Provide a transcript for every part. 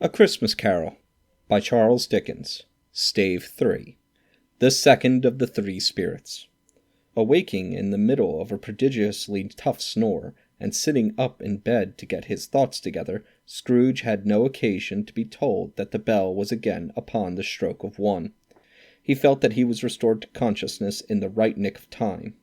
A Christmas Carol by Charles Dickens, Stave 3, the second of the three spirits. Awaking in the middle of a prodigiously tough snore, and sitting up in bed to get his thoughts together, Scrooge had no occasion to be told that the bell was again upon the stroke of 1. He felt that he was restored to consciousness in the right nick of time,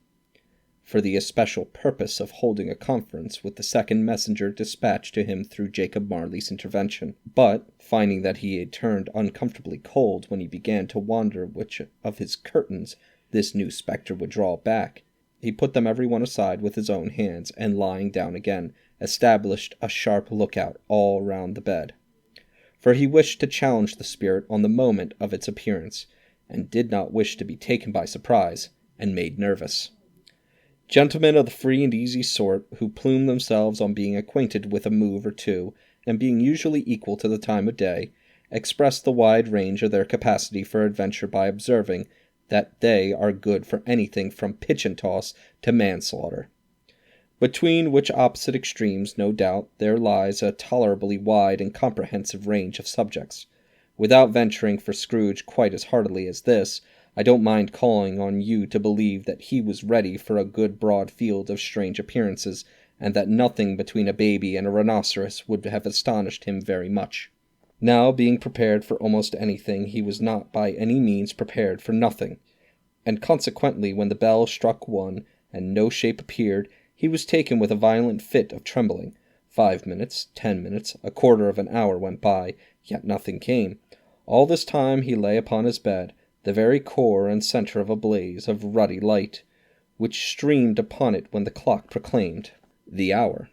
for the especial purpose of holding a conference with the second messenger dispatched to him through Jacob Marley's intervention. But, finding that he had turned uncomfortably cold when he began to wonder which of his curtains this new spectre would draw back, he put them every one aside with his own hands, and lying down again, established a sharp lookout all round the bed. For he wished to challenge the spirit on the moment of its appearance, and did not wish to be taken by surprise, and made nervous. Gentlemen of the free and easy sort, who plume themselves on being acquainted with a move or two, and being usually equal to the time of day, express the wide range of their capacity for adventure by observing that they are good for anything from pitch and toss to manslaughter. Between which opposite extremes, no doubt, there lies a tolerably wide and comprehensive range of subjects. Without venturing for Scrooge quite as heartily as this, I don't mind calling on you to believe that he was ready for a good broad field of strange appearances, and that nothing between a baby and a rhinoceros would have astonished him very much. Now, being prepared for almost anything, he was not by any means prepared for nothing, and consequently when the bell struck 1, and no shape appeared, he was taken with a violent fit of trembling. 5 minutes, 10 minutes, a quarter of an hour went by, yet nothing came. All this time he lay upon his bed, the very core and centre of a blaze of ruddy light, which streamed upon it when the clock proclaimed the hour,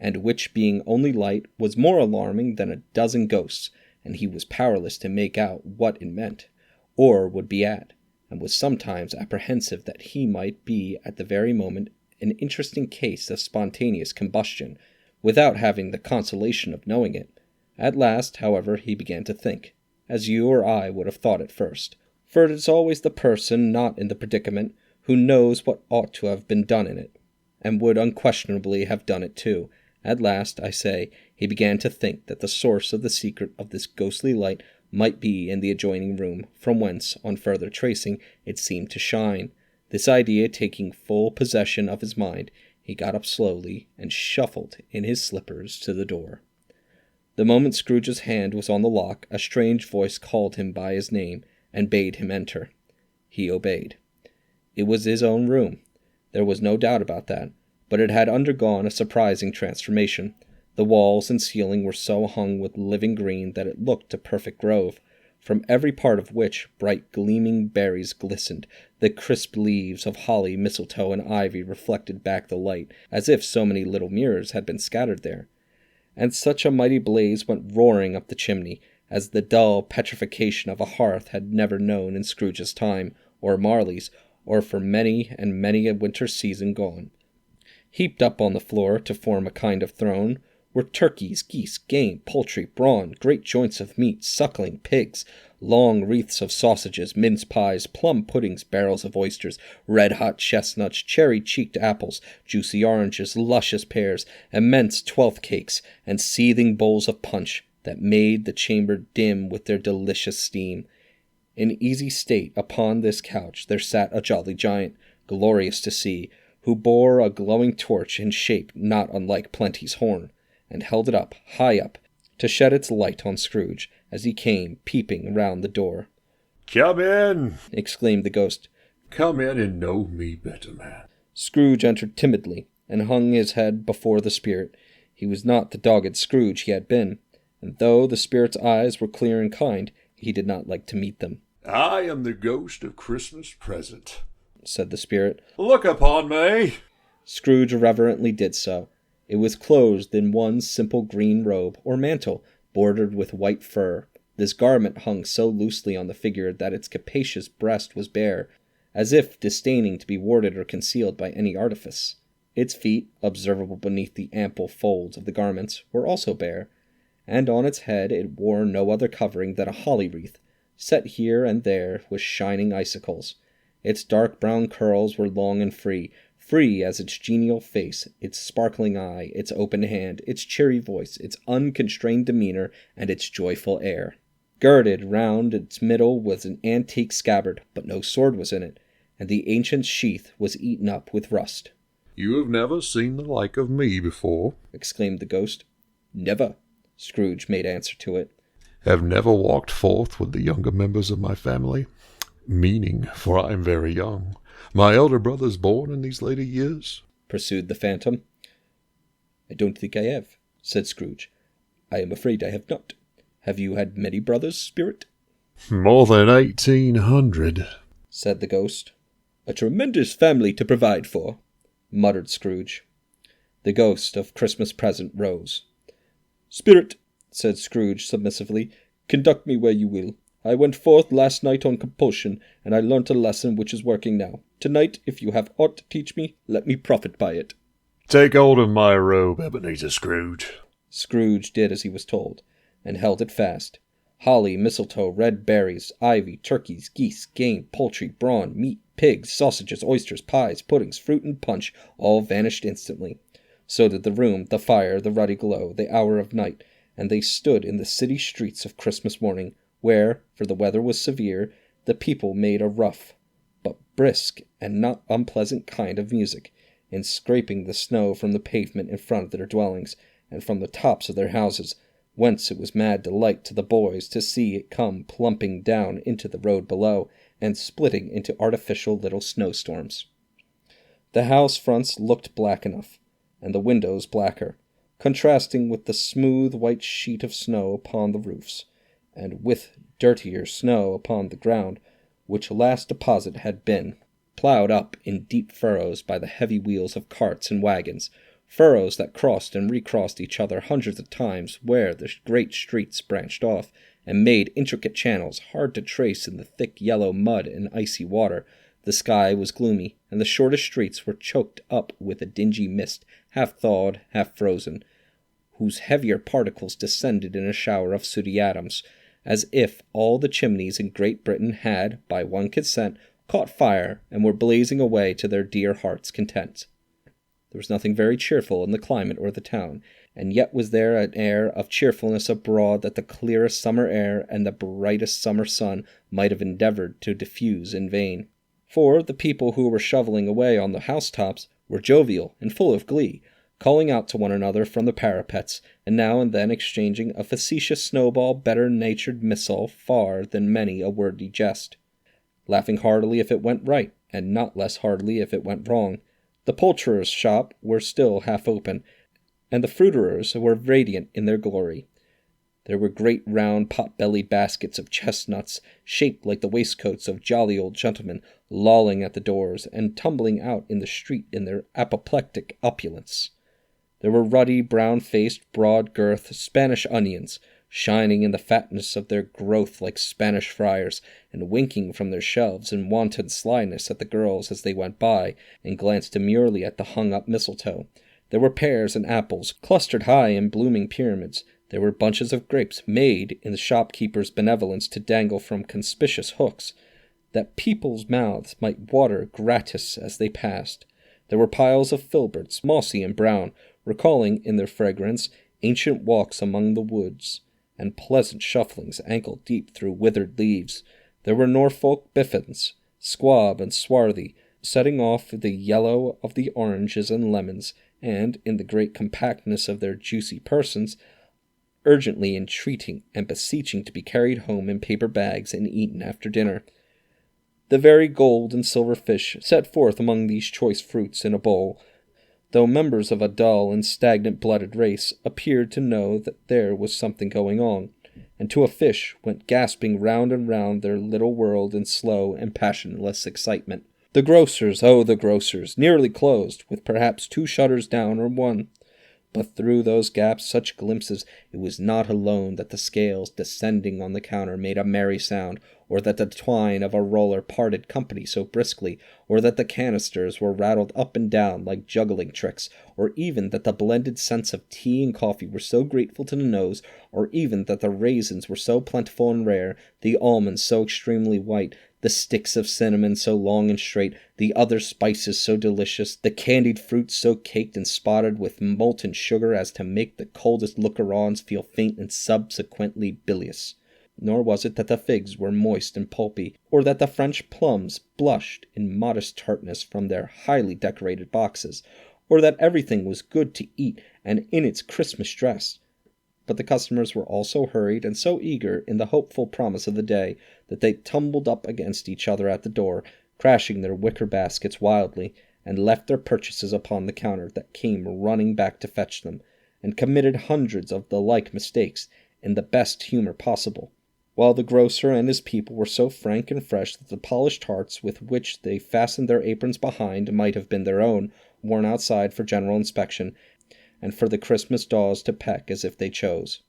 and which, being only light, was more alarming than a dozen ghosts, and he was powerless to make out what it meant, or would be at, and was sometimes apprehensive that he might be at the very moment an interesting case of spontaneous combustion, without having the consolation of knowing it. At last, however, he began to think, as you or I would have thought at first, for it is always the person not in the predicament who knows what ought to have been done in it, and would unquestionably have done it too. At last, I say, he began to think that the source of the secret of this ghostly light might be in the adjoining room, from whence, on further tracing, it seemed to shine. This idea taking full possession of his mind, he got up slowly and shuffled in his slippers to the door. The moment Scrooge's hand was on the lock, a strange voice called him by his name, and bade him enter. He obeyed. It was his own room. There was no doubt about that, but it had undergone a surprising transformation. The walls and ceiling were so hung with living green that it looked a perfect grove, from every part of which bright gleaming berries glistened. The crisp leaves of holly, mistletoe, and ivy reflected back the light, as if so many little mirrors had been scattered there. And such a mighty blaze went roaring up the chimney, as the dull petrification of a hearth had never known in Scrooge's time, or Marley's, or for many and many a winter season gone. Heaped up on the floor to form a kind of throne were turkeys, geese, game, poultry, brawn, great joints of meat, suckling pigs, long wreaths of sausages, mince pies, plum puddings, barrels of oysters, red-hot chestnuts, cherry-cheeked apples, juicy oranges, luscious pears, immense twelfth cakes, and seething bowls of punch that made the chamber dim with their delicious steam. In easy state upon this couch there sat a jolly giant, glorious to see, who bore a glowing torch in shape not unlike Plenty's horn, and held it up, high up, to shed its light on Scrooge, as he came peeping round the door. "Come in!" exclaimed the ghost. "Come in and know me better, man." Scrooge entered timidly, and hung his head before the spirit. He was not the dogged Scrooge he had been, and though the spirit's eyes were clear and kind, he did not like to meet them. "I am the ghost of Christmas present," said the spirit. "Look upon me." Scrooge reverently did so. It was clothed in one simple green robe, or mantle, bordered with white fur. This garment hung so loosely on the figure that its capacious breast was bare, as if disdaining to be warded or concealed by any artifice. Its feet, observable beneath the ample folds of the garments, were also bare, and on its head it wore no other covering than a holly wreath, set here and there with shining icicles. Its dark brown curls were long and free, free as its genial face, its sparkling eye, its open hand, its cheery voice, its unconstrained demeanor, and its joyful air. Girded round its middle was an antique scabbard, but no sword was in it, and the ancient sheath was eaten up with rust. "You have never seen the like of me before," exclaimed the ghost. "Never," Scrooge made answer to it. "Have never walked forth with the younger members of my family, meaning, for I am very young. My elder brother's born in these later years," pursued the phantom. "I don't think I have," said Scrooge. "I am afraid I have not. Have you had many brothers, Spirit?" "More than 1,800, said the ghost. "A tremendous family to provide for," muttered Scrooge. The ghost of Christmas Present rose. "Spirit," said Scrooge submissively, "conduct me where you will. I went forth last night on compulsion, and I learnt a lesson which is working now. Tonight, if you have aught to teach me, let me profit by it." "Take hold of my robe, Ebenezer Scrooge." Scrooge did as he was told, and held it fast. Holly, mistletoe, red berries, ivy, turkeys, geese, game, poultry, brawn, meat, pigs, sausages, oysters, pies, puddings, fruit, and punch all vanished instantly. So did the room, the fire, the ruddy glow, the hour of night, and they stood in the city streets of Christmas morning, where, for the weather was severe, the people made a rough, but brisk and not unpleasant kind of music, in scraping the snow from the pavement in front of their dwellings, and from the tops of their houses, whence it was mad delight to the boys to see it come plumping down into the road below, and splitting into artificial little snowstorms. The house fronts looked black enough, and the windows blacker, contrasting with the smooth white sheet of snow upon the roofs, and with dirtier snow upon the ground, which last deposit had been ploughed up in deep furrows by the heavy wheels of carts and wagons, furrows that crossed and recrossed each other hundreds of times where the great streets branched off, and made intricate channels hard to trace in the thick yellow mud and icy water. The sky was gloomy, and the shortest streets were choked up with a dingy mist, half thawed, half frozen, whose heavier particles descended in a shower of sooty atoms, as if all the chimneys in Great Britain had, by one consent, caught fire and were blazing away to their dear hearts' content. There was nothing very cheerful in the climate or the town, and yet was there an air of cheerfulness abroad that the clearest summer air and the brightest summer sun might have endeavored to diffuse in vain. For the people who were shoveling away on the housetops were jovial and full of glee, calling out to one another from the parapets, and now and then exchanging a facetious snowball better-natured missile far than many a wordy jest, laughing heartily if it went right, and not less heartily if it went wrong. The poulterer's shop were still half open, and the fruiterers were radiant in their glory. There were great round pot-bellied baskets of chestnuts, shaped like the waistcoats of jolly old gentlemen, lolling at the doors, and tumbling out in the street in their apoplectic opulence. There were ruddy, brown-faced, broad-girthed Spanish onions, shining in the fatness of their growth like Spanish friars, and winking from their shelves in wanton slyness at the girls as they went by, and glanced demurely at the hung-up mistletoe. There were pears and apples, clustered high in blooming pyramids. There were bunches of grapes, made in the shopkeeper's benevolence to dangle from conspicuous hooks, that people's mouths might water gratis as they passed. There were piles of filberts, mossy and brown, recalling in their fragrance ancient walks among the woods, and pleasant shufflings ankle-deep through withered leaves. There were Norfolk biffins, squab and swarthy, setting off the yellow of the oranges and lemons, and, in the great compactness of their juicy persons, urgently entreating and beseeching to be carried home in paper bags and eaten after dinner. The very gold and silver fish set forth among these choice fruits in a bowl, though members of a dull and stagnant-blooded race appeared to know that there was something going on, and to a fish went gasping round and round their little world in slow and passionless excitement. The grocers, oh, the grocers, nearly closed, with perhaps 2 shutters down or 1. But through those gaps such glimpses, it was not alone that the scales descending on the counter made a merry sound, or that the twine of a roller parted company so briskly, or that the canisters were rattled up and down like juggling tricks, or even that the blended scents of tea and coffee were so grateful to the nose, or even that the raisins were so plentiful and rare, the almonds so extremely white, the sticks of cinnamon so long and straight, the other spices so delicious, the candied fruits so caked and spotted with molten sugar as to make the coldest looker-ons feel faint and subsequently bilious. Nor was it that the figs were moist and pulpy, or that the French plums blushed in modest tartness from their highly decorated boxes, or that everything was good to eat and in its Christmas dress. But the customers were all so hurried and so eager in the hopeful promise of the day that they tumbled up against each other at the door, crashing their wicker baskets wildly, and left their purchases upon the counter that came running back to fetch them, and committed hundreds of the like mistakes in the best humour possible, while the grocer and his people were so frank and fresh that the polished tarts with which they fastened their aprons behind might have been their own, worn outside for general inspection, and for the Christmas daws to peck as if they chose.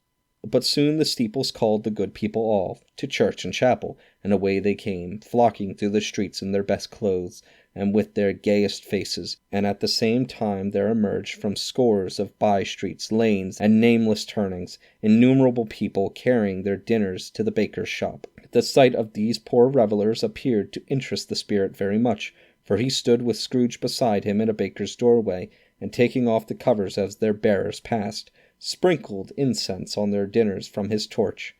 But soon the steeples called the good people all, to church and chapel, and away they came, flocking through the streets in their best clothes, and with their gayest faces, and at the same time there emerged from scores of by-streets, lanes, and nameless turnings, innumerable people carrying their dinners to the baker's shop. The sight of these poor revellers appeared to interest the spirit very much, for he stood with Scrooge beside him in a baker's doorway, and taking off the covers as their bearers passed, sprinkled incense on their dinners from his torch.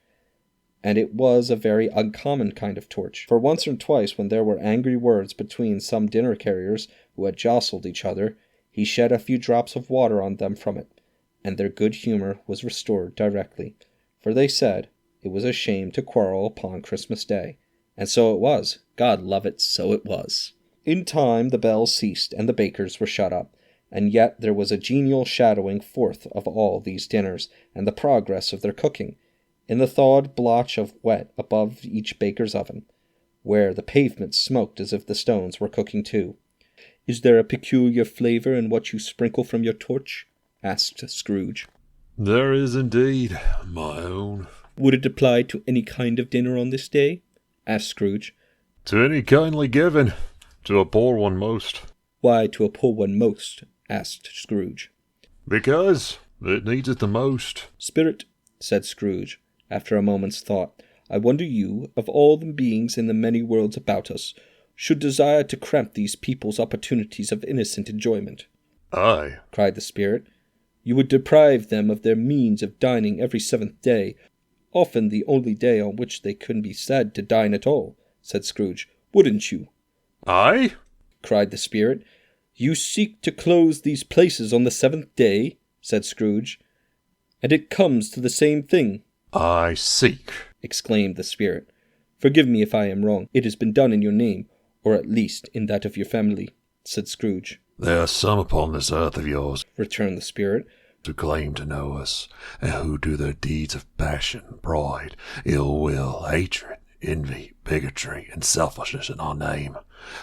And it was a very uncommon kind of torch, for once or twice when there were angry words between some dinner carriers who had jostled each other, he shed a few drops of water on them from it, and their good humour was restored directly, for they said it was a shame to quarrel upon Christmas Day. And so it was. God love it, so it was. In time the bells ceased, and the bakers were shut up, and yet there was a genial shadowing forth of all these dinners, and the progress of their cooking, in the thawed blotch of wet above each baker's oven, where the pavement smoked as if the stones were cooking too. "Is there a peculiar flavour in what you sprinkle from your torch?" asked Scrooge. "There is indeed, my own." "Would it apply to any kind of dinner on this day?" asked Scrooge. "To any kindly given, to a poor one most." "Why to a poor one most?" asked Scrooge. "Because it needs it the most." "Spirit," said Scrooge, after a moment's thought, "I wonder you, of all the beings in the many worlds about us, should desire to cramp these people's opportunities of innocent enjoyment." "Aye," cried the spirit. "You would deprive them of their means of dining every 7th day, often the only day on which they can be said to dine at all," said Scrooge. "Wouldn't you?" "Aye?" cried the spirit. "You seek to close these places on the 7th day," said Scrooge, "and it comes to the same thing." "I seek," exclaimed the spirit. "Forgive me if I am wrong. It has been done in your name, or at least in that of your family," said Scrooge. "There are some upon this earth of yours," returned the spirit, "who claim to know us, and who do their deeds of passion, pride, ill will, hatred, envy, bigotry, and selfishness in our name,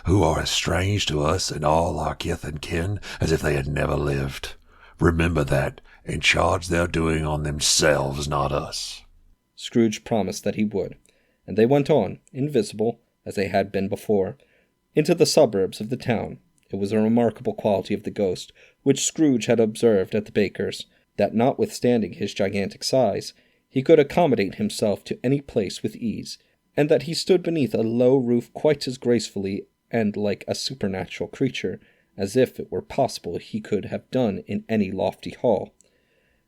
who are as strange to us and all our kith and kin as if they had never lived. Remember that, and charge their doing on themselves, not us." Scrooge promised that he would, and they went on, invisible, as they had been before, into the suburbs of the town. It was a remarkable quality of the ghost, which Scrooge had observed at the baker's, that notwithstanding his gigantic size, he could accommodate himself to any place with ease, and that he stood beneath a low roof quite as gracefully and like a supernatural creature as if it were possible he could have done in any lofty hall.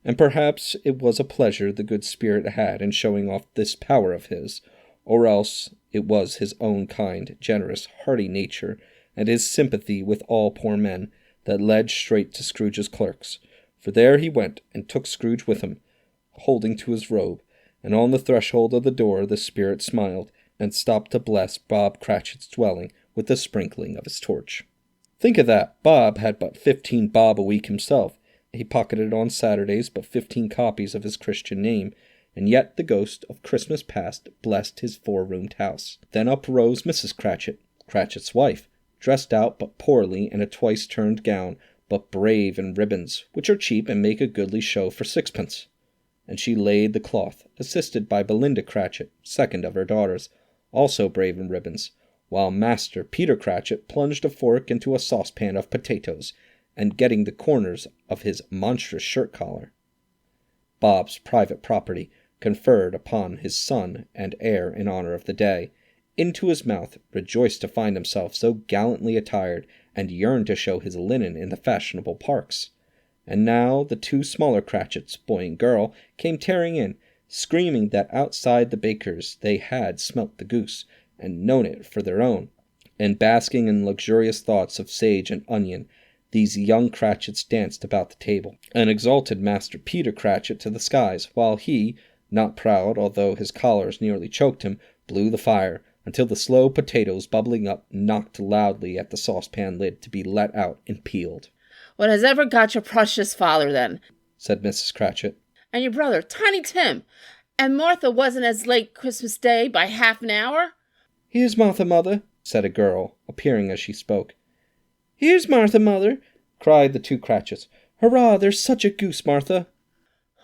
And perhaps it was a pleasure the good spirit had in showing off this power of his, or else it was his own kind, generous, hearty nature, and his sympathy with all poor men, that led straight to Scrooge's clerk's, for there he went and took Scrooge with him, holding to his robe, and on the threshold of the door the spirit smiled, and stopped to bless Bob Cratchit's dwelling with the sprinkling of his torch. Think of that! Bob had but 15 bob a week himself. He pocketed on Saturdays but 15 copies of his Christian name, and yet the ghost of Christmas past blessed his 4-roomed house. Then up rose Mrs. Cratchit, Cratchit's wife, dressed out but poorly in a twice-turned gown, but brave in ribbons, which are cheap and make a goodly show for 6pence. And she laid the cloth, assisted by Belinda Cratchit, second of her daughters, also brave in ribbons, while Master Peter Cratchit plunged a fork into a saucepan of potatoes, and getting the corners of his monstrous shirt-collar, Bob's private property, conferred upon his son and heir in honor of the day, into his mouth, rejoiced to find himself so gallantly attired, and yearned to show his linen in the fashionable parks. And now the two smaller Cratchits, boy and girl, came tearing in, screaming that outside the baker's they had smelt the goose, and known it for their own. And basking in luxurious thoughts of sage and onion, these young Cratchits danced about the table, and exalted Master Peter Cratchit to the skies, while he, not proud, although his collars nearly choked him, blew the fire, until the slow potatoes bubbling up knocked loudly at the saucepan lid to be let out and peeled. "What has ever got your precious father, then?" said Mrs. Cratchit. "And your brother, Tiny Tim? And Martha wasn't as late Christmas Day by half an hour?" "Here's Martha, mother," said a girl, appearing as she spoke. "Here's Martha, mother," cried the two Cratchits. "Hurrah, there's such a goose, Martha."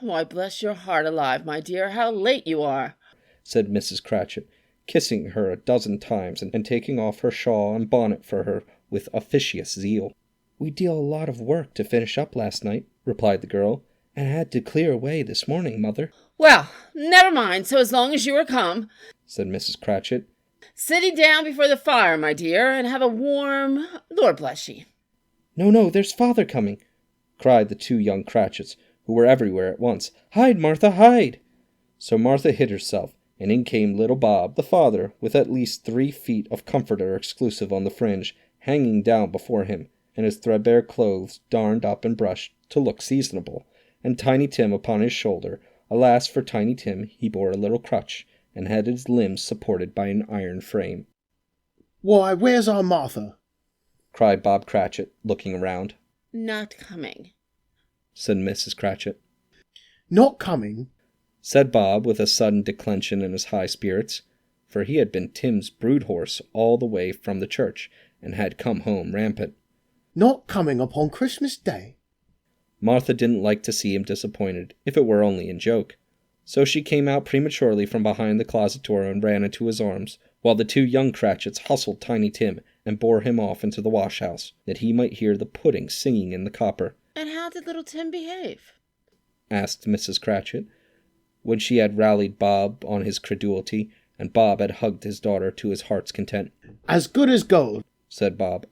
"Why, bless your heart alive, my dear, how late you are," said Mrs. Cratchit, kissing her a dozen times and taking off her shawl and bonnet for her with officious zeal. "We deal a lot of work to finish up last night," replied the girl, "and had to clear away this morning, mother." "Well, never mind, so as long as you are come," said Mrs. Cratchit. "Sit down before the fire, my dear, and have a warm, Lord bless ye." No, there's father coming," cried the two young Cratchits, who were everywhere at once. "Hide, Martha, hide!" So Martha hid herself, and in came little Bob, the father, with at least 3 feet of comforter exclusive on the fringe, hanging down before him, and his threadbare clothes darned up and brushed to look seasonable, and Tiny Tim upon his shoulder. Alas for Tiny Tim, he bore a little crutch, and had his limbs supported by an iron frame. "Why, where's our Martha?" cried Bob Cratchit, looking around. "Not coming," said Mrs. Cratchit. "Not coming?" said Bob, with a sudden declension in his high spirits, for he had been Tim's brood horse all the way from the church, and had come home rampant. "Not coming upon Christmas Day?" Martha didn't like to see him disappointed, if it were only in joke. So she came out prematurely from behind the closet door and ran into his arms, while the two young Cratchits hustled Tiny Tim and bore him off into the wash-house, that he might hear the pudding singing in the copper. "And how did little Tim behave?" asked Mrs. Cratchit, when she had rallied Bob on his credulity, and Bob had hugged his daughter to his heart's content. "As good as gold," said Bob.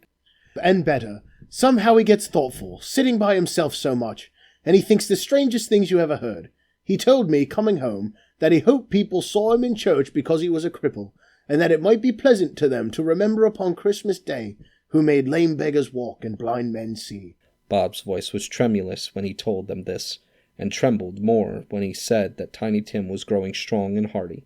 "and better. Somehow he gets thoughtful, sitting by himself so much, and he thinks the strangest things you ever heard. He told me, coming home, that he hoped people saw him in church because he was a cripple, and that it might be pleasant to them to remember upon Christmas Day who made lame beggars walk and blind men see." Bob's voice was tremulous when he told them this, and trembled more when he said that Tiny Tim was growing strong and hearty.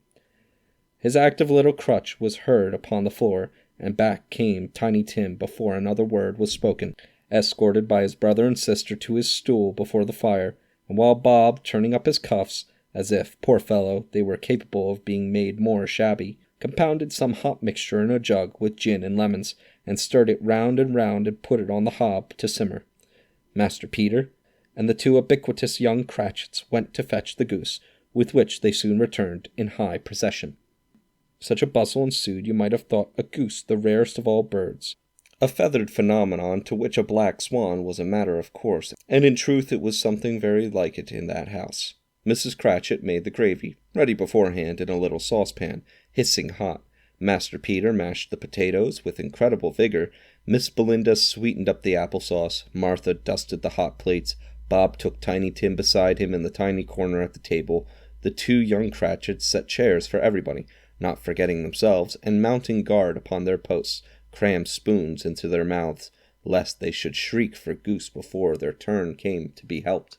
His active little crutch was heard upon the floor, and back came Tiny Tim before another word was spoken, escorted by his brother and sister to his stool before the fire, and while Bob, turning up his cuffs, as if, poor fellow, they were capable of being made more shabby, compounded some hot mixture in a jug with gin and lemons, and stirred it round and put it on the hob to simmer. Master Peter and the two ubiquitous young Cratchits went to fetch the goose, with which they soon returned in high procession. Such a bustle ensued you might have thought a goose the rarest of all birds, a feathered phenomenon to which a black swan was a matter of course, and in truth it was something very like it in that house. Mrs. Cratchit made the gravy, ready beforehand in a little saucepan, hissing hot. Master Peter mashed the potatoes with incredible vigor. Miss Belinda sweetened up the applesauce. Martha dusted the hot plates. Bob took Tiny Tim beside him in the tiny corner at the table. The two young Cratchits set chairs for everybody, not forgetting themselves, and mounting guard upon their posts, crammed spoons into their mouths, lest they should shriek for goose before their turn came to be helped.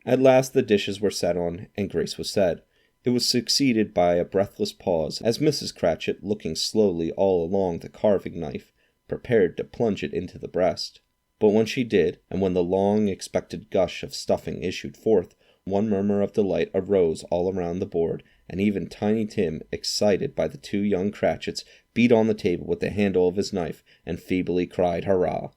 At last the dishes were set on, and grace was said. It was succeeded by a breathless pause, as Mrs. Cratchit, looking slowly all along the carving knife, prepared to plunge it into the breast. But when she did, and when the long-expected gush of stuffing issued forth, one murmur of delight arose all around the board, and even Tiny Tim, excited by the two young Cratchits, beat on the table with the handle of his knife, and feebly cried, "Hurrah!"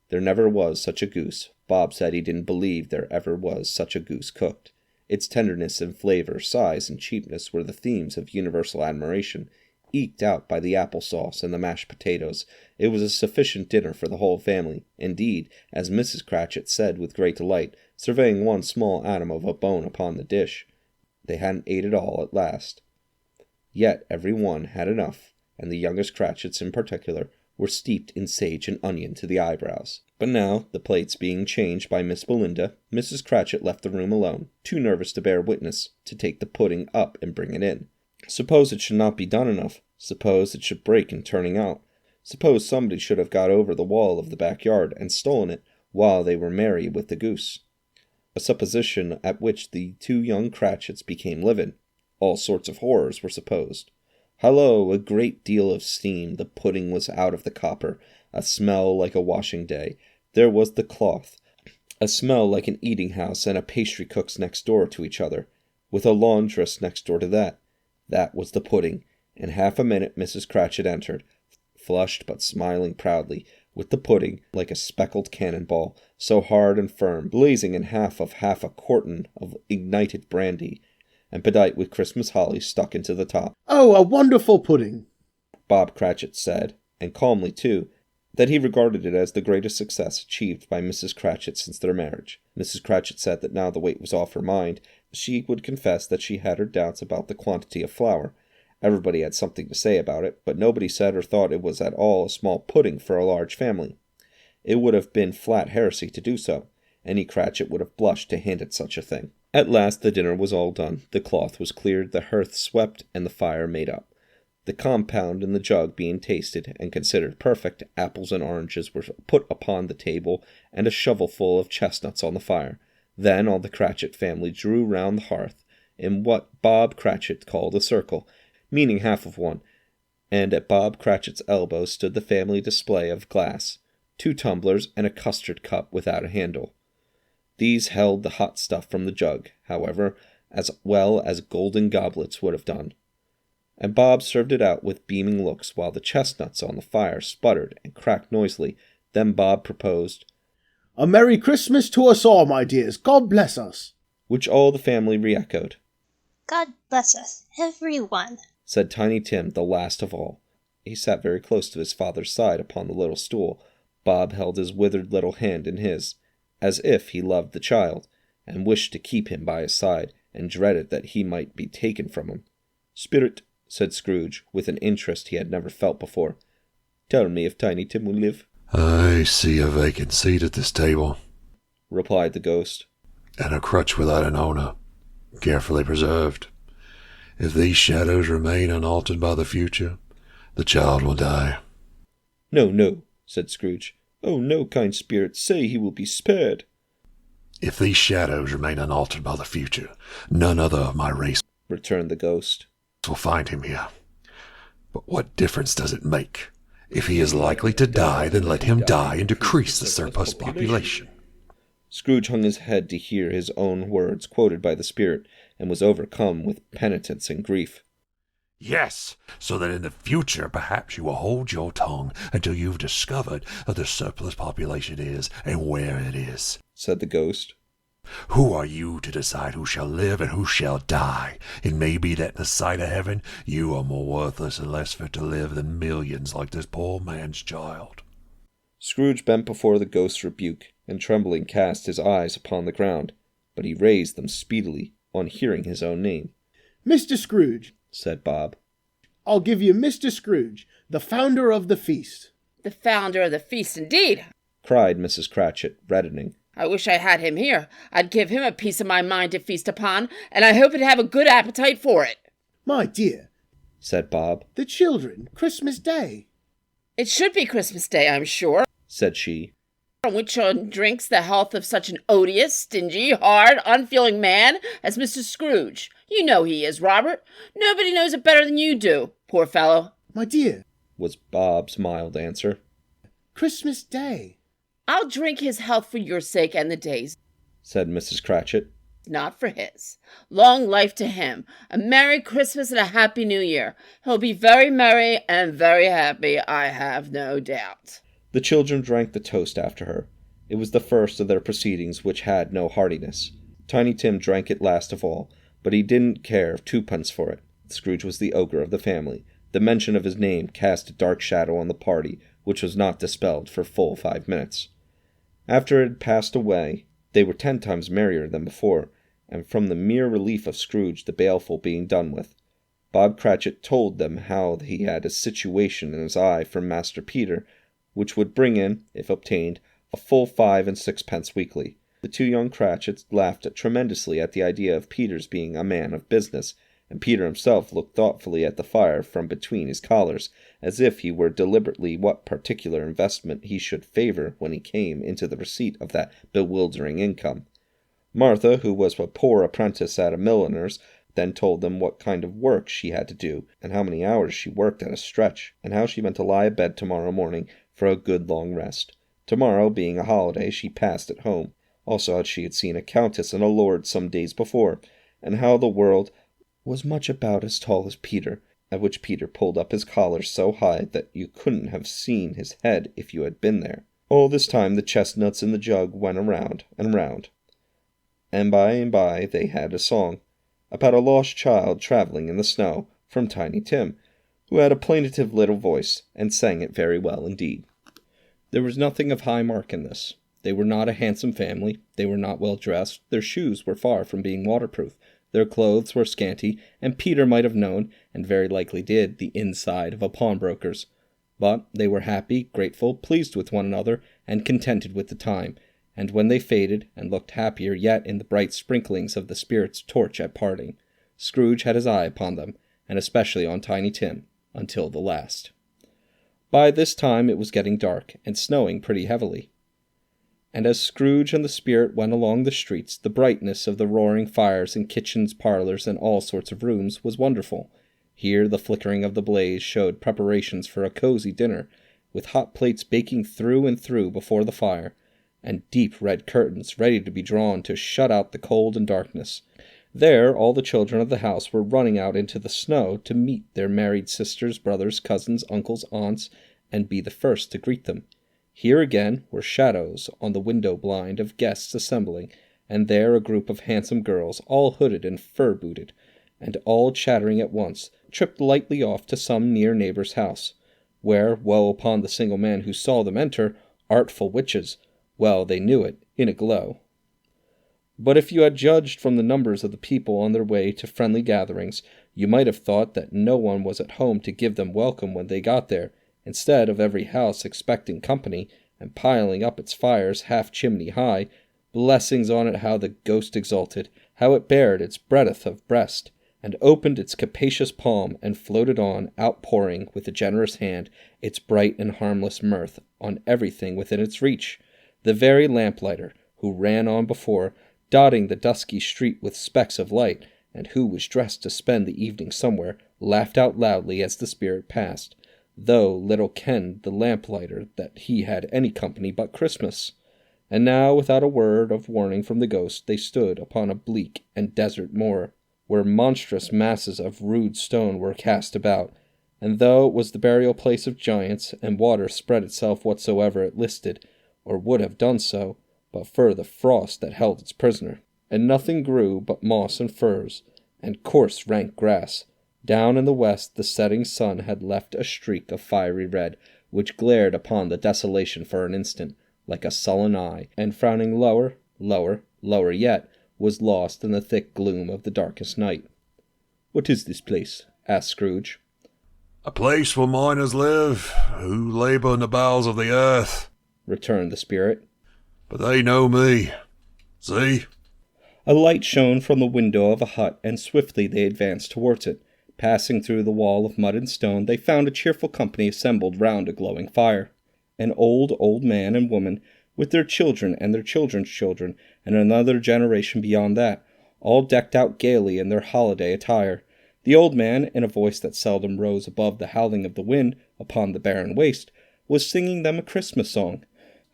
There never was such a goose. Bob said he didn't believe there ever was such a goose cooked. Its tenderness and flavor, size and cheapness were the themes of universal admiration, eked out by the applesauce and the mashed potatoes. It was a sufficient dinner for the whole family. Indeed, as Mrs. Cratchit said with great delight, surveying one small atom of a bone upon the dish, they hadn't ate it all at last. Yet every one had enough, and the youngest Cratchits in particular, were steeped in sage and onion to the eyebrows. But now, the plates being changed by Miss Belinda, Mrs. Cratchit left the room alone, too nervous to bear witness, to take the pudding up and bring it in. Suppose it should not be done enough. Suppose it should break in turning out. Suppose somebody should have got over the wall of the backyard and stolen it while they were merry with the goose. A supposition at which the two young Cratchits became livid. All sorts of horrors were supposed. Hallo, a great deal of steam, the pudding was out of the copper, a smell like a washing day. There was the cloth, a smell like an eating-house and a pastry-cook's next door to each other, with a laundress next door to that. That was the pudding. In half a minute Mrs. Cratchit entered, flushed but smiling proudly, with the pudding, like a speckled cannon-ball, so hard and firm, blazing in half a quartern of ignited brandy, and bedight with Christmas holly stuck into the top. "Oh, a wonderful pudding!" Bob Cratchit said, and calmly too, that he regarded it as the greatest success achieved by Mrs. Cratchit since their marriage. Mrs. Cratchit said that now the weight was off her mind, she would confess that she had her doubts about the quantity of flour. Everybody had something to say about it, but nobody said or thought it was at all a small pudding for a large family. It would have been flat heresy to do so. Any Cratchit would have blushed to hint at such a thing. At last the dinner was all done, the cloth was cleared, the hearth swept, and the fire made up. The compound in the jug being tasted and considered perfect, apples and oranges were put upon the table, and a shovelful of chestnuts on the fire. Then all the Cratchit family drew round the hearth, in what Bob Cratchit called a circle, meaning half of one, and at Bob Cratchit's elbow stood the family display of glass, 2 tumblers and a custard cup without a handle. These held the hot stuff from the jug, however, as well as golden goblets would have done. And Bob served it out with beaming looks, while the chestnuts on the fire sputtered and cracked noisily. Then Bob proposed, "A Merry Christmas to us all, my dears. God bless us." which all the family re-echoed. God bless us, everyone, said Tiny Tim, the last of all. He sat very close to his father's side upon the little stool. Bob held his withered little hand in his, as if he loved the child, and wished to keep him by his side, and dreaded that he might be taken from him. "Spirit," said Scrooge, with an interest he had never felt before, "tell me if Tiny Tim will live." "I see a vacant seat at this table," replied the ghost, "and a crutch without an owner, carefully preserved. If these shadows remain unaltered by the future, the child will die." "No, no," said Scrooge. "Oh, no, kind spirit, say he will be spared." "If these shadows remain unaltered by the future, none other of my race," returned the ghost, "will find him here. But what difference does it make? If he is likely to die, then let him die and decrease the surplus population." Scrooge hung his head to hear his own words quoted by the spirit, and was overcome with penitence and grief. "Yes, so that in the future perhaps you will hold your tongue until you've discovered what the surplus population is and where it is," said the ghost. "Who are you to decide who shall live and who shall die? It may be that in the sight of heaven you are more worthless and less fit to live than millions like this poor man's child." Scrooge bent before the ghost's rebuke, and trembling cast his eyes upon the ground, but he raised them speedily on hearing his own name. "Mr. Scrooge," said Bob. "I'll give you Mr. Scrooge, the founder of the feast." The founder of the feast, indeed, cried Mrs. Cratchit, reddening. I wish I had him here. I'd give him a piece of my mind to feast upon, and I hope he'd have a good appetite for it. "My dear," said Bob. "the children, Christmas Day." It should be Christmas Day, I'm sure, said she. On which one drinks the health of such an odious, stingy, hard, unfeeling man as Mr. Scrooge. You know he is, Robert. Nobody knows it better than you do, poor fellow. "My dear," was Bob's mild answer. "Christmas Day." I'll drink his health for your sake and the day's, said Mrs. Cratchit. Not for his. Long life to him. A Merry Christmas and a Happy New Year. He'll be very merry and very happy, I have no doubt. The children drank the toast after her. It was the first of their proceedings which had no heartiness. Tiny Tim drank it last of all, but he didn't care 2 pence for it. Scrooge was the ogre of the family. The mention of his name cast a dark shadow on the party, which was not dispelled for full 5 minutes. After it had passed away, they were 10 times merrier than before, and from the mere relief of Scrooge the baleful being done with. Bob Cratchit told them how he had a situation in his eye from Master Peter, which would bring in, if obtained, a full 5 and 6 weekly. The two young Cratchits laughed tremendously at the idea of Peter's being a man of business, and Peter himself looked thoughtfully at the fire from between his collars, as if he were deliberately what particular investment he should favour when he came into the receipt of that bewildering income. Martha, who was a poor apprentice at a milliner's, then told them what kind of work she had to do, and how many hours she worked at a stretch, and how she meant to lie abed tomorrow morning for a good long rest. Tomorrow, being a holiday, she passed at home. Also how she had seen a countess and a lord some days before, and how the world was much about as tall as Peter, at which Peter pulled up his collar so high that you couldn't have seen his head if you had been there. All this time the chestnuts in the jug went around and round, and by they had a song about a lost child travelling in the snow from Tiny Tim, who had a plaintive little voice, and sang it very well indeed. There was nothing of high mark in this. They were not a handsome family, they were not well dressed, their shoes were far from being waterproof, their clothes were scanty, and Peter might have known, and very likely did, the inside of a pawnbroker's. But they were happy, grateful, pleased with one another, and contented with the time, and when they faded, and looked happier yet in the bright sprinklings of the spirit's torch at parting, Scrooge had his eye upon them, and especially on Tiny Tim, until the last. By this time it was getting dark, and snowing pretty heavily. And as Scrooge and the spirit went along the streets, the brightness of the roaring fires in kitchens, parlours, and all sorts of rooms was wonderful. Here the flickering of the blaze showed preparations for a cosy dinner, with hot plates baking through and through before the fire, and deep red curtains ready to be drawn to shut out the cold and darkness. There all the children of the house were running out into the snow to meet their married sisters, brothers, cousins, uncles, aunts, and be the first to greet them. Here again were shadows on the window blind of guests assembling, and there a group of handsome girls, all hooded and fur-booted, and all chattering at once, tripped lightly off to some near neighbour's house, where, woe upon the single man who saw them enter, artful witches, well they knew it, in a glow. But if you had judged from the numbers of the people on their way to friendly gatherings, you might have thought that no one was at home to give them welcome when they got there, instead of every house expecting company, and piling up its fires half chimney high, blessings on it how the ghost exulted, how it bared its breadth of breast, and opened its capacious palm, and floated on, outpouring, with a generous hand, its bright and harmless mirth on everything within its reach. The very lamplighter, who ran on before, dotting the dusky street with specks of light, and who was dressed to spend the evening somewhere, laughed out loudly as the spirit passed, though little kenned the lamplighter that he had any company but Christmas. And now, without a word of warning from the ghost, they stood upon a bleak and desert moor, where monstrous masses of rude stone were cast about, and though it was the burial place of giants, and water spread itself whatsoever it listed, or would have done so, but for the frost that held its prisoner, and nothing grew but moss and furze, and coarse rank grass. Down in the west the setting sun had left a streak of fiery red, which glared upon the desolation for an instant, like a sullen eye, and frowning lower, lower yet, was lost in the thick gloom of the darkest night. "What is this place?" asked Scrooge. "A place where miners live, who labour in the bowels of the earth," returned the spirit. "But they know me. See?" A light shone from the window of a hut, and swiftly they advanced towards it. Passing through the wall of mud and stone, they found a cheerful company assembled round a glowing fire. An old man and woman, with their children and their children's children, and another generation beyond that, all decked out gaily in their holiday attire. The old man, in a voice that seldom rose above the howling of the wind upon the barren waste, was singing them a Christmas song.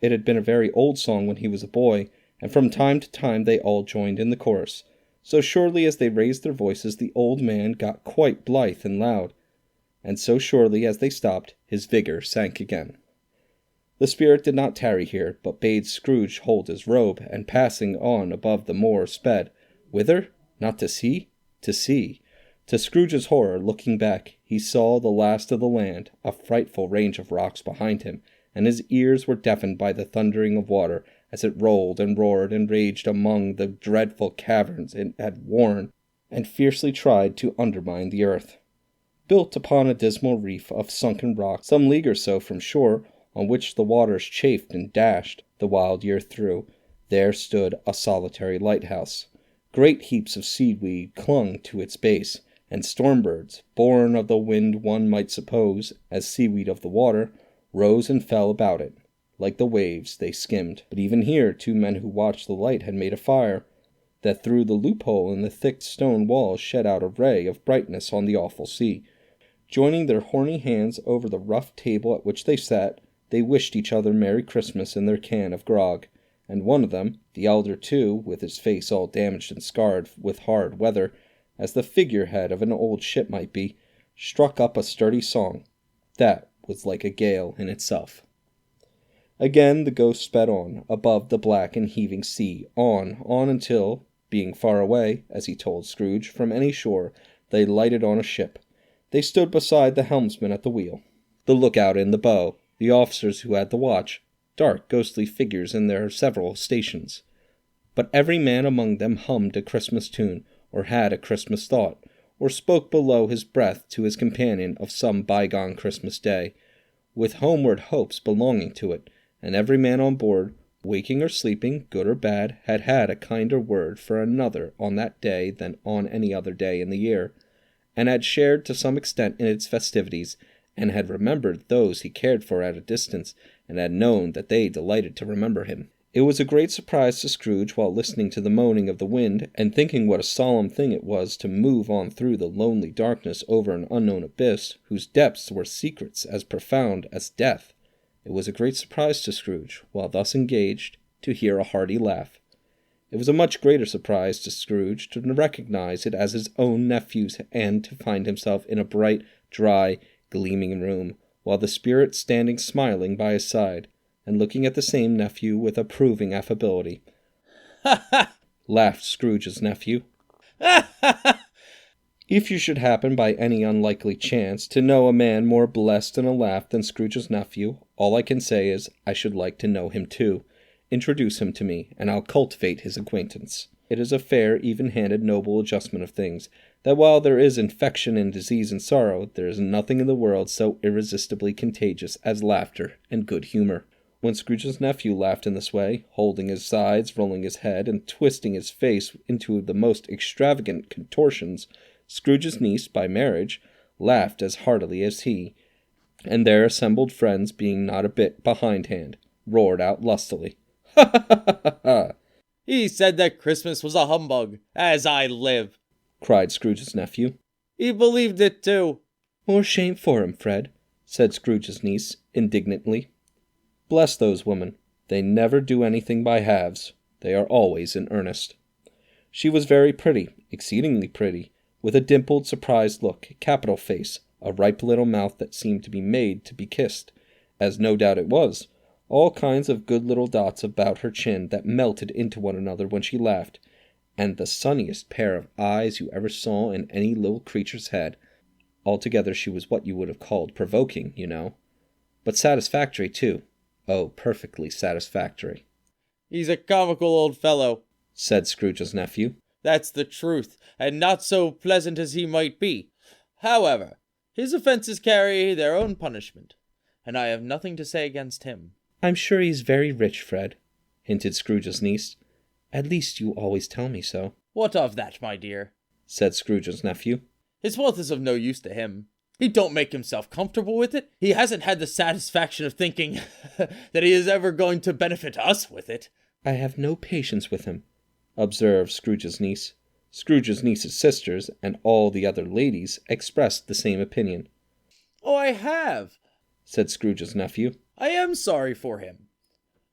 It had been a very old song when he was a boy, and from time to time they all joined in the chorus. So surely as they raised their voices, the old man got quite blithe and loud, and so surely as they stopped, his vigour sank again. The spirit did not tarry here, but bade Scrooge hold his robe, and passing on above the moor sped. Whither? Not to sea? To sea. To Scrooge's horror, looking back, he saw the last of the land, a frightful range of rocks behind him, and his ears were deafened by the thundering of water, as it rolled and roared and raged among the dreadful caverns it had worn, and fiercely tried to undermine the earth. built upon a dismal reef of sunken rock some league or so from shore, on which the waters chafed and dashed the wild year through, there stood a solitary lighthouse. Great heaps of seaweed clung to its base, and storm-birds, born of the wind one might suppose, as seaweed of the water, rose and fell about it. Like the waves, they skimmed. But even here 2 men who watched the light had made a fire, that through the loophole in the thick stone walls shed out a ray of brightness on the awful sea. Joining their horny hands over the rough table at which they sat, they wished each other Merry Christmas in their can of grog, and one of them, the elder too, with his face all damaged and scarred with hard weather, as the figurehead of an old ship might be, struck up a sturdy song. That was like a gale in itself. Again the ghost sped on, above the black and heaving sea, on until, being far away, as he told Scrooge, from any shore, they lighted on a ship. They stood beside the helmsman at the wheel, the lookout in the bow, the officers who had the watch, dark ghostly figures in their several stations. But every man among them hummed a Christmas tune, or had a Christmas thought, or spoke below his breath to his companion of some bygone Christmas day, with homeward hopes belonging to it, and every man on board, waking or sleeping, good or bad, had had a kinder word for another on that day than on any other day in the year, and had shared to some extent in its festivities, and had remembered those he cared for at a distance, and had known that they delighted to remember him. It was a great surprise to Scrooge, while listening to the moaning of the wind, and thinking what a solemn thing it was to move on through the lonely darkness over an unknown abyss, whose depths were secrets as profound as death. It was a great surprise to Scrooge, while thus engaged, to hear a hearty laugh. It was a much greater surprise to Scrooge to recognize it as his own nephew's, and to find himself in a bright, dry, gleaming room, while the spirit standing smiling by his side, and looking at the same nephew with approving affability. "Ha ha!" laughed Scrooge's nephew. "Ha ha ha!" If you should happen by any unlikely chance to know a man more blessed in a laugh than Scrooge's nephew, all I can say is, I should like to know him too. Introduce him to me, and I'll cultivate his acquaintance. It is a fair, even-handed, noble adjustment of things, that while there is infection and disease and sorrow, there is nothing in the world so irresistibly contagious as laughter and good humor. When Scrooge's nephew laughed in this way, holding his sides, rolling his head, and twisting his face into the most extravagant contortions, Scrooge's niece, by marriage, laughed as heartily as he, and their assembled friends, being not a bit behindhand, roared out lustily, "Ha ha ha ha ha!" "He said that Christmas was a humbug, as I live!" cried Scrooge's nephew. "He believed it too!" "More shame for him, Fred," said Scrooge's niece, indignantly. "Bless those women. They never do anything by halves. They are always in earnest." She was very pretty, exceedingly pretty, with a dimpled, surprised look, capital face, a ripe little mouth that seemed to be made to be kissed, as no doubt it was, all kinds of good little dots about her chin that melted into one another when she laughed, and the sunniest pair of eyes you ever saw in any little creature's head. Altogether she was what you would have called provoking, you know, but satisfactory too. Oh, perfectly satisfactory. "He's a comical old fellow," said Scrooge's nephew. "That's the truth, and not so pleasant as he might be. However, his offenses carry their own punishment, and I have nothing to say against him." "I'm sure he's very rich, Fred," hinted Scrooge's niece. "At least you always tell me so." "What of that, my dear?" said Scrooge's nephew. "His wealth is of no use to him. He don't make himself comfortable with it. He hasn't had the satisfaction of thinking that he is ever going to benefit us with it." "I have no patience with him," observed Scrooge's niece. Scrooge's niece's sisters, and all the other ladies, expressed the same opinion. "Oh, I have," said Scrooge's nephew. "I am sorry for him.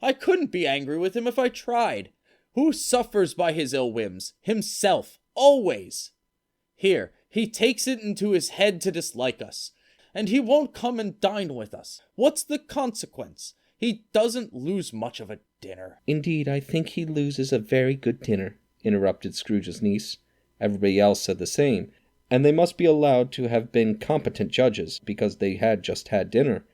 I couldn't be angry with him if I tried. Who suffers by his ill whims? Himself, always. Here, he takes it into his head to dislike us, and he won't come and dine with us. What's the consequence? He doesn't lose much of a dinner." "Indeed, I think he loses a very good dinner," interrupted Scrooge's niece. Everybody else said the same, and they must be allowed to have been competent judges, because they had just had dinner,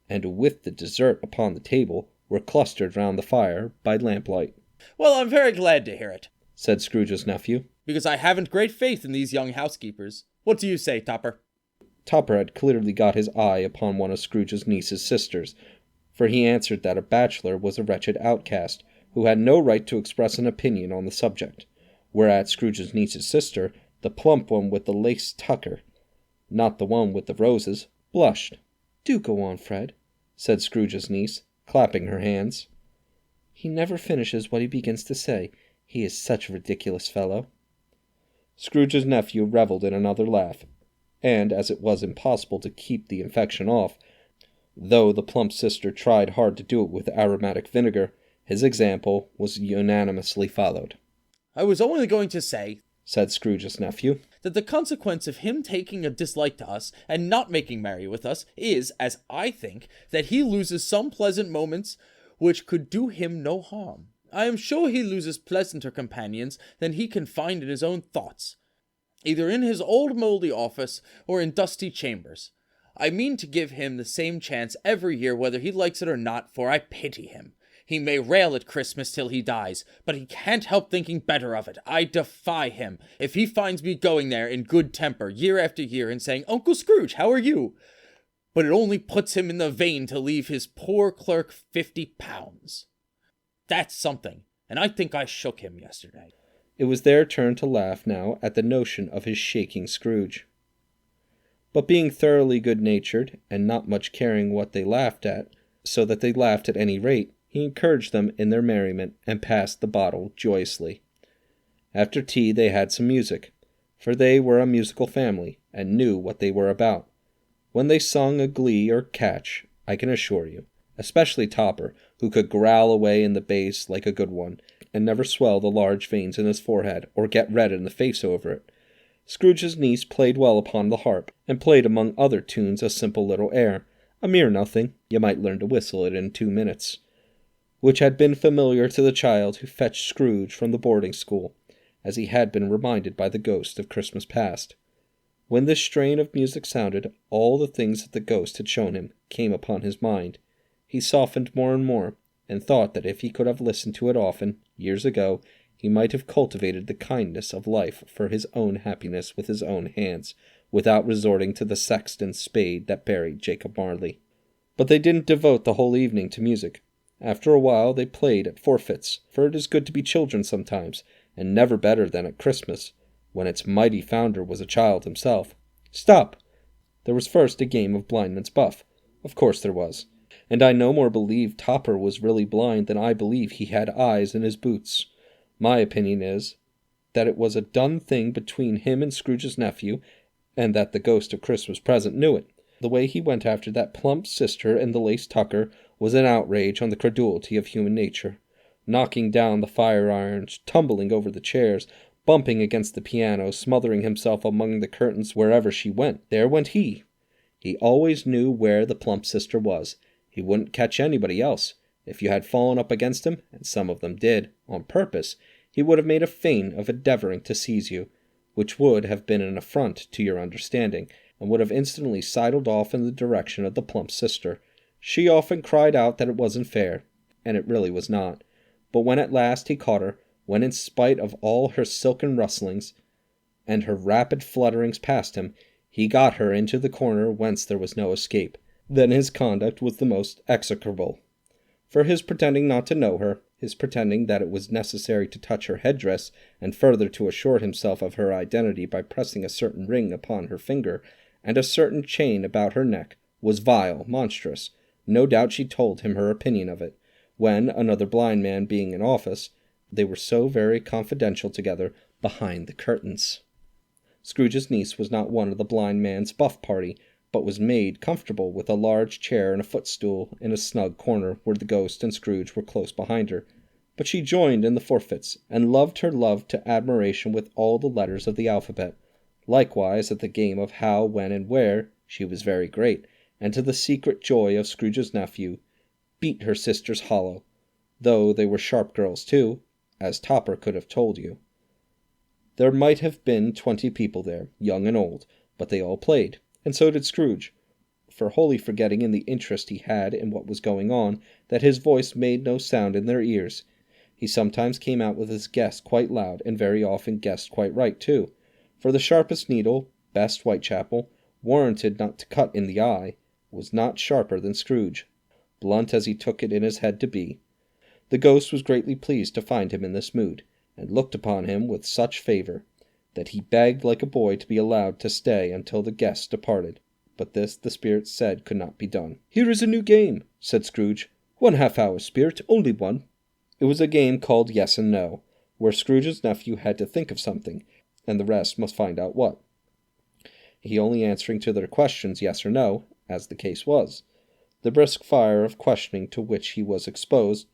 and with the dessert upon the table, were clustered round the fire by lamplight. "Well, I'm very glad to hear it," said Scrooge's nephew. "because I haven't great faith in these young housekeepers. What do you say, Topper?" Topper had clearly got his eye upon one of Scrooge's niece's sisters, for he answered that a bachelor was a wretched outcast, who had no right to express an opinion on the subject, whereat Scrooge's niece's sister, the plump one with the lace tucker, not the one with the roses, blushed. "Do go on, Fred," said Scrooge's niece, clapping her hands. "He never finishes what he begins to say. He is such a ridiculous fellow." Scrooge's nephew revelled in another laugh, and as it was impossible to keep the infection off, though the plump sister tried hard to do it with aromatic vinegar, his example was unanimously followed. "I was only going to say," said Scrooge's nephew, "that the consequence of him taking a dislike to us and not making merry with us is, as I think, that he loses some pleasant moments which could do him no harm. I am sure he loses pleasanter companions than he can find in his own thoughts, either in his old mouldy office or in dusty chambers. I mean to give him the same chance every year, whether he likes it or not, for I pity him. He may rail at Christmas till he dies, but he can't help thinking better of it. I defy him, if he finds me going there in good temper year after year and saying, 'Uncle Scrooge, how are you?' But it only puts him in the vein to leave his poor clerk £50. That's something, and I think I shook him yesterday." It was their turn to laugh now at the notion of his shaking Scrooge. But being thoroughly good-natured, and not much caring what they laughed at, so that they laughed at any rate, he encouraged them in their merriment, and passed the bottle joyously. After tea they had some music, for they were a musical family, and knew what they were about. When they sung a glee or catch, I can assure you, especially Topper, who could growl away in the bass like a good one, and never swell the large veins in his forehead, or get red in the face over it. Scrooge's niece played well upon the harp, and played among other tunes a simple little air, a mere nothing, you might learn to whistle it in 2 minutes, which had been familiar to the child who fetched Scrooge from the boarding-school, as he had been reminded by the ghost of Christmas past. When this strain of music sounded, all the things that the ghost had shown him came upon his mind. He softened more and more, and thought that if he could have listened to it often, years ago, he might have cultivated the kindness of life for his own happiness with his own hands, without resorting to the sexton's spade that buried Jacob Marley. But they didn't devote the whole evening to music. After a while they played at forfeits, for it is good to be children sometimes, and never better than at Christmas, when its mighty founder was a child himself. Stop! There was first a game of blindman's buff. Of course there was. And I no more believe Topper was really blind than I believe he had eyes in his boots. My opinion is that it was a done thing between him and Scrooge's nephew, and that the ghost of Christmas present knew it. The way he went after that plump sister and the lace tucker was an outrage on the credulity of human nature. Knocking down the fire-irons, tumbling over the chairs, bumping against the piano, smothering himself among the curtains wherever she went, there went he. He always knew where the plump sister was. He wouldn't catch anybody else. If you had fallen up against him, and some of them did, on purpose, he would have made a feint of endeavoring to seize you, which would have been an affront to your understanding, and would have instantly sidled off in the direction of the plump sister. She often cried out that it wasn't fair, and it really was not. But when at last he caught her, when in spite of all her silken rustlings, and her rapid flutterings past him, he got her into the corner whence there was no escape, then his conduct was the most execrable. For his pretending not to know her, his pretending that it was necessary to touch her headdress, and further to assure himself of her identity by pressing a certain ring upon her finger, and a certain chain about her neck, was vile, monstrous. No doubt she told him her opinion of it, when, another blind man being in office, they were so very confidential together behind the curtains. Scrooge's niece was not one of the blind man's buff party, but was made comfortable with a large chair and a footstool in a snug corner where the ghost and Scrooge were close behind her. But she joined in the forfeits, and loved her love to admiration with all the letters of the alphabet. Likewise, at the game of how, when, and where, she was very great, and to the secret joy of Scrooge's nephew, beat her sisters hollow, though they were sharp girls too, as Topper could have told you. There might have been 20 people there, young and old, but they all played, and so did Scrooge, for wholly forgetting in the interest he had in what was going on, that his voice made no sound in their ears. He sometimes came out with his guess quite loud, and very often guessed quite right too, for the sharpest needle, best Whitechapel, warranted not to cut in the eye, was not sharper than Scrooge, blunt as he took it in his head to be. The ghost was greatly pleased to find him in this mood, and looked upon him with such favour, that he begged like a boy to be allowed to stay until the guests departed. But this the spirit said could not be done. "Here is a new game," said Scrooge. "1 half-hour, spirit, only one." It was a game called Yes and No, where Scrooge's nephew had to think of something, and the rest must find out what. He only answering to their questions yes or no, as the case was. The brisk fire of questioning to which he was exposed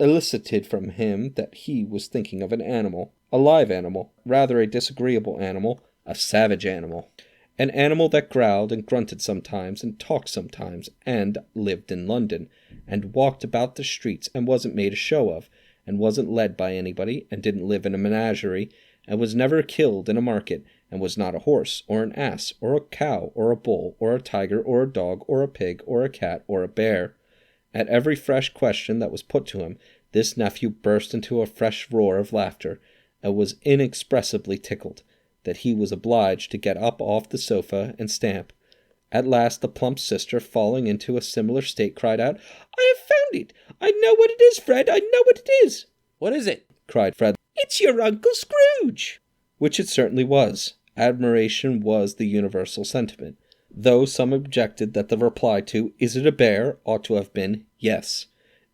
elicited from him that he was thinking of an animal, a live animal, rather a disagreeable animal, a savage animal. An animal that growled and grunted sometimes, and talked sometimes, and lived in London, and walked about the streets, and wasn't made a show of, and wasn't led by anybody, and didn't live in a menagerie, and was never killed in a market, and was not a horse, or an ass, or a cow, or a bull, or a tiger, or a dog, or a pig, or a cat, or a bear. At every fresh question that was put to him, this nephew burst into a fresh roar of laughter, and was inexpressibly tickled, that he was obliged to get up off the sofa and stamp. At last the plump sister, falling into a similar state, cried out, "I have found it! I know what it is, Fred! I know what it is!" "What is it?" cried Fred. "It's your Uncle Scrooge!" Which it certainly was. Admiration was the universal sentiment, though some objected that the reply to "Is it a bear?" ought to have been "Yes,"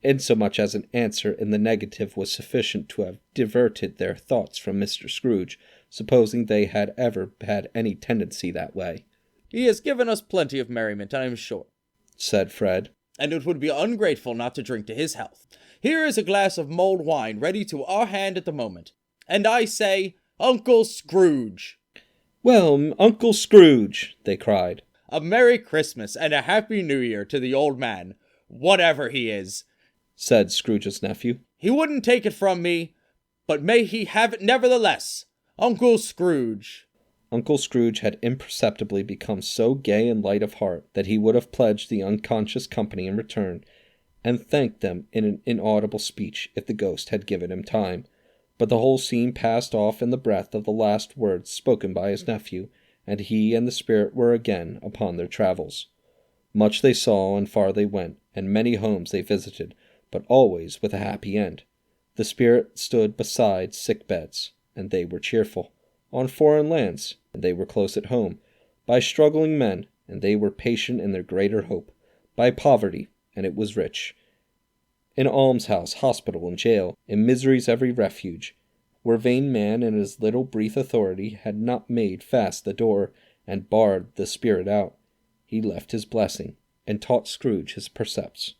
insomuch as an answer in the negative was sufficient to have diverted their thoughts from Mr. Scrooge, supposing they had ever had any tendency that way. "He has given us plenty of merriment, I am sure," said Fred, "and it would be ungrateful not to drink to his health. Here is a glass of mulled wine ready to our hand at the moment, and I say, Uncle Scrooge!" "Well, Uncle Scrooge!" they cried. "A Merry Christmas and a Happy New Year to the old man, whatever he is," said Scrooge's nephew. "He wouldn't take it from me, but may he have it nevertheless. Uncle Scrooge!" Uncle Scrooge had imperceptibly become so gay and light of heart that he would have pledged the unconscious company in return, and thanked them in an inaudible speech if the ghost had given him time. But the whole scene passed off in the breath of the last words spoken by his nephew, and he and the spirit were again upon their travels. Much they saw, and far they went, and many homes they visited, but always with a happy end. The spirit stood beside sick beds, and they were cheerful. On foreign lands, and they were close at home. By struggling men, and they were patient in their greater hope. By poverty, and it was rich. In almshouse, hospital, and jail, in misery's every refuge, where vain man in his little brief authority had not made fast the door, and barred the spirit out, he left his blessing, and taught Scrooge his precepts.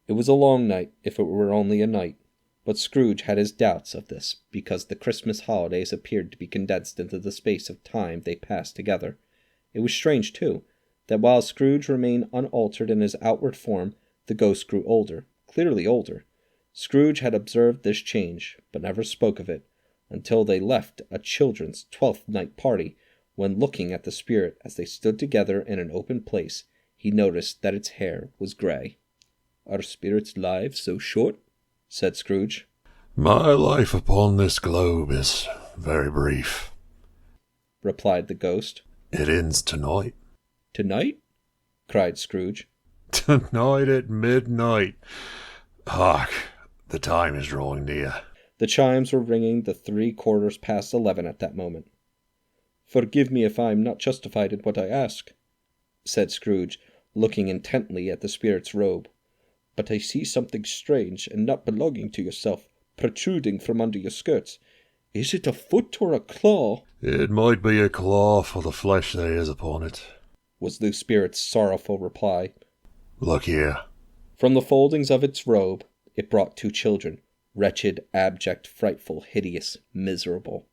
It was a long night, if it were only a night, but Scrooge had his doubts of this, because the Christmas holidays appeared to be condensed into the space of time they passed together. It was strange, too, that while Scrooge remained unaltered in his outward form, the ghost grew older, clearly older. Scrooge had observed this change, but never spoke of it, until they left a children's 12th night party, when looking at the spirit as they stood together in an open place, he noticed that its hair was grey. "Are spirits' lives so short?" said Scrooge. "My life upon this globe is very brief," replied the ghost. "It ends tonight." "Tonight?" cried Scrooge. "Tonight at midnight. Hark, the time is drawing near." The chimes were ringing the 11:15 at that moment. "Forgive me if I am not justified in what I ask," said Scrooge, looking intently at the spirit's robe, "but I see something strange and not belonging to yourself protruding from under your skirts. Is it a foot or a claw?" "It might be a claw for the flesh there is upon it," was the spirit's sorrowful reply. "Look here." From the foldings of its robe it brought 2 children, wretched, abject, frightful, hideous, miserable.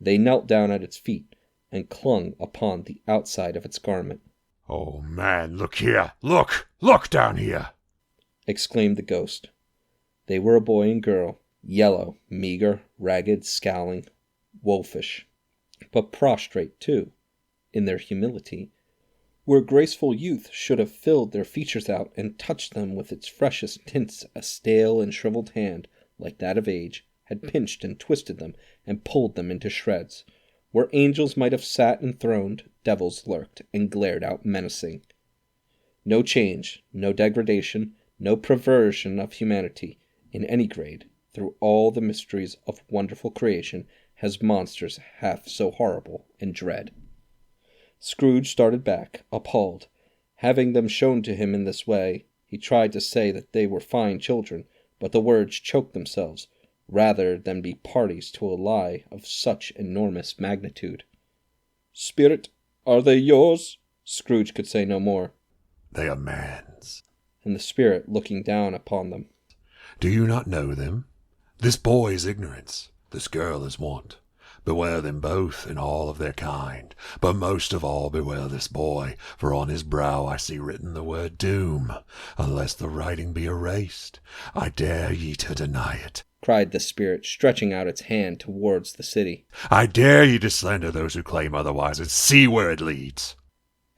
They knelt down at its feet, and clung upon the outside of its garment. "Oh, man, look here! Look down here!" exclaimed the ghost. They were a boy and girl, yellow, meagre, ragged, scowling, wolfish, but prostrate, too, in their humility, where graceful youth should have filled their features out and touched them with its freshest tints. A stale and shriveled hand, like that of age, had pinched and twisted them and pulled them into shreds. Where angels might have sat enthroned, devils lurked and glared out menacing. No change, no degradation, no perversion of humanity in any grade, through all the mysteries of wonderful creation, has monsters half so horrible and dread. Scrooge started back, appalled. Having them shown to him in this way, he tried to say that they were fine children, but the words choked themselves, rather than be parties to a lie of such enormous magnitude. "Spirit, are they yours?" Scrooge could say no more. "They are man's." And the spirit looking down upon them. "Do you not know them? This boy is ignorance, this girl is want. Beware them both and all of their kind, but most of all beware this boy, for on his brow I see written the word doom, unless the writing be erased. I dare ye to deny it," cried the spirit, stretching out its hand towards the city. "I dare ye to slander those who claim otherwise, and see where it leads."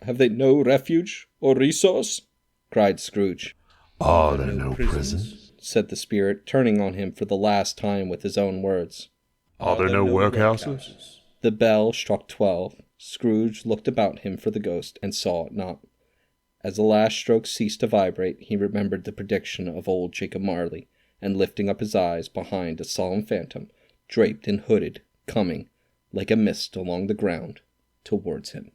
"Have they no refuge or resource?" cried Scrooge. "Are there no prisons?" said the spirit, turning on him for the last time with his own words. "Are there no workhouses?" The bell struck 12. Scrooge looked about him for the ghost, and saw it not. As the last stroke ceased to vibrate, he remembered the prediction of old Jacob Marley, and lifting up his eyes behind a solemn phantom, draped and hooded, coming, like a mist along the ground, towards him.